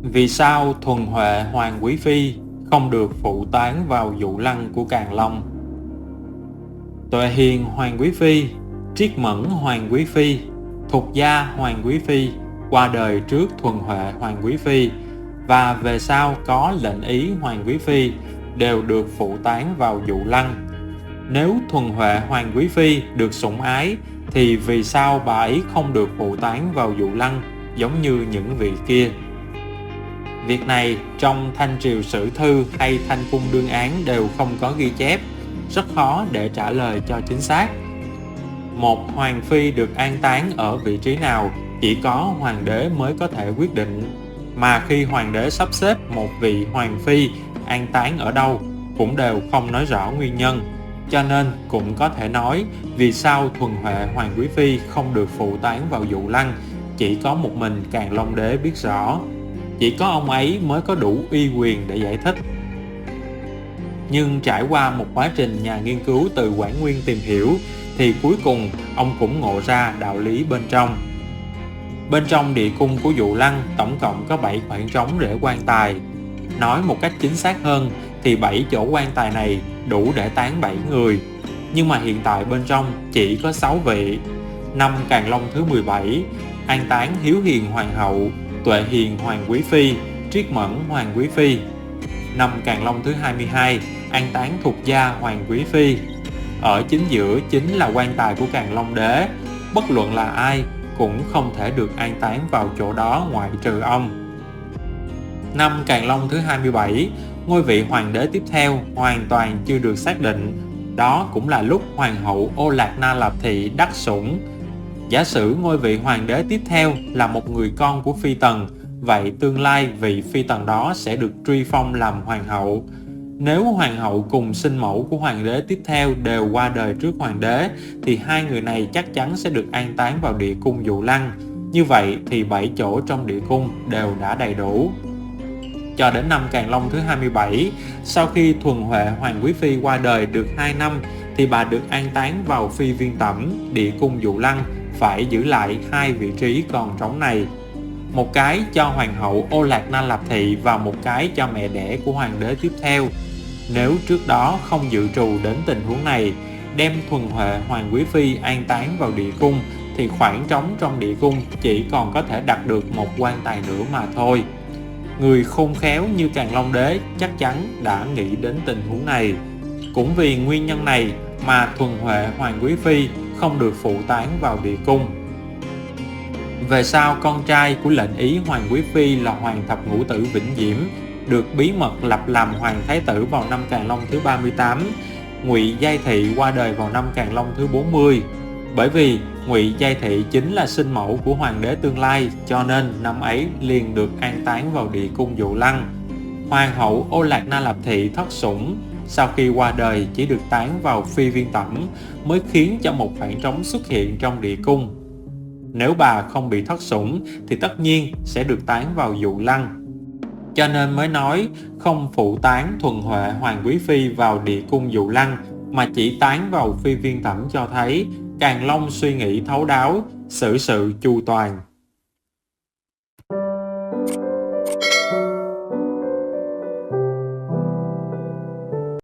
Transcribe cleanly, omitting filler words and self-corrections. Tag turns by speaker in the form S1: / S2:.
S1: Vì sao Thuần Huệ Hoàng Quý Phi không được phụ tán vào vụ lăng của Càn Long? Tuệ Hiền Hoàng Quý Phi, Triết Mẫn Hoàng Quý Phi, Thục Gia Hoàng Quý Phi qua đời trước Thuần Huệ Hoàng Quý Phi và về sau có lệnh ý Hoàng Quý Phi đều được phụ tán vào vụ lăng. Nếu Thuần Huệ Hoàng Quý Phi được sủng ái thì vì sao bà ấy không được phụ tán vào vụ lăng giống như những vị kia? Việc này trong Thanh Triều Sử Thư hay Thanh Cung Đương Án đều không có ghi chép, rất khó để trả lời cho chính xác. Một hoàng phi được an táng ở vị trí nào chỉ có hoàng đế mới có thể quyết định, mà khi hoàng đế sắp xếp một vị hoàng phi an táng ở đâu cũng đều không nói rõ nguyên nhân, cho nên cũng có thể nói vì sao Thuần Huệ Hoàng Quý Phi không được phụ tán vào vụ lăng chỉ có một mình Càn Long Đế biết rõ. Chỉ có ông ấy mới có đủ uy quyền để giải thích. Nhưng trải qua một quá trình nhà nghiên cứu từ Quảng Nguyên tìm hiểu thì cuối cùng ông cũng ngộ ra đạo lý bên trong. Bên trong địa cung của Dụ Lăng tổng cộng có 7 khoảng trống để quan tài. Nói một cách chính xác hơn thì 7 chỗ quan tài này đủ để táng 7 người. Nhưng mà hiện tại bên trong chỉ có 6 vị. Năm Càn Long thứ 17 an táng Hiếu Hiền Hoàng hậu, Tuệ Hiền Hoàng Quý Phi, Triết Mẫn Hoàng Quý Phi. Năm Càn Long thứ 22 an táng Thục Gia Hoàng Quý Phi. Ở chính giữa chính là quan tài của Càn Long Đế. Bất luận là ai cũng không thể được an táng vào chỗ đó ngoại trừ ông. Năm Càn Long thứ 27 ngôi vị hoàng đế tiếp theo hoàn toàn chưa được xác định. Đó cũng là lúc Hoàng hậu Ô Lạc Na Lạp Thị đắc sủng. Giả sử ngôi vị hoàng đế tiếp theo là một người con của Phi Tần, vậy tương lai vị Phi Tần đó sẽ được truy phong làm hoàng hậu. Nếu hoàng hậu cùng sinh mẫu của hoàng đế tiếp theo đều qua đời trước hoàng đế thì hai người này chắc chắn sẽ được an táng vào địa cung Dụ Lăng. Như vậy thì 7 chỗ trong địa cung đều đã đầy đủ. Cho đến năm Càn Long thứ 27, sau khi Thuần Huệ Hoàng Quý Phi qua đời được 2 năm thì bà được an táng vào Phi Viên Tẩm, địa cung Dụ Lăng, phải giữ lại hai vị trí còn trống này. Một cái cho Hoàng hậu Ô Lạc Na Lạp Thị và một cái cho mẹ đẻ của hoàng đế tiếp theo. Nếu trước đó không dự trù đến tình huống này, đem Thuần Huệ Hoàng Quý Phi an táng vào địa cung thì khoảng trống trong địa cung chỉ còn có thể đặt được một quan tài nữa mà thôi. Người khôn khéo như Càn Long Đế chắc chắn đã nghĩ đến tình huống này. Cũng vì nguyên nhân này mà Thuần Huệ Hoàng Quý Phi không được phụ tán vào địa cung. Về sau, con trai của lệnh ý Hoàng Quý Phi là Hoàng Thập Ngũ Tử Vĩnh Diễm được bí mật lập làm Hoàng Thái Tử vào năm Càn Long thứ 38. Ngụy Giai Thị qua đời vào năm Càn Long thứ 40. Bởi vì Ngụy Giai Thị chính là sinh mẫu của hoàng đế tương lai, cho nên năm ấy liền được an táng vào địa cung Dụ Lăng. Hoàng hậu Ô Lạc Na Lạp Thị thất sủng, sau khi qua đời chỉ được táng vào Phi Viên Tẩm, mới khiến cho một khoảng trống xuất hiện trong địa cung. Nếu bà không bị thất sủng thì tất nhiên sẽ được táng vào Dụ Lăng. Cho nên mới nói không phụ tán Thuần Huệ Hoàng Quý Phi vào địa cung Dụ Lăng mà chỉ tán vào Phi Viên Tẩm, cho thấy Càn Long suy nghĩ thấu đáo, xử sự chu toàn.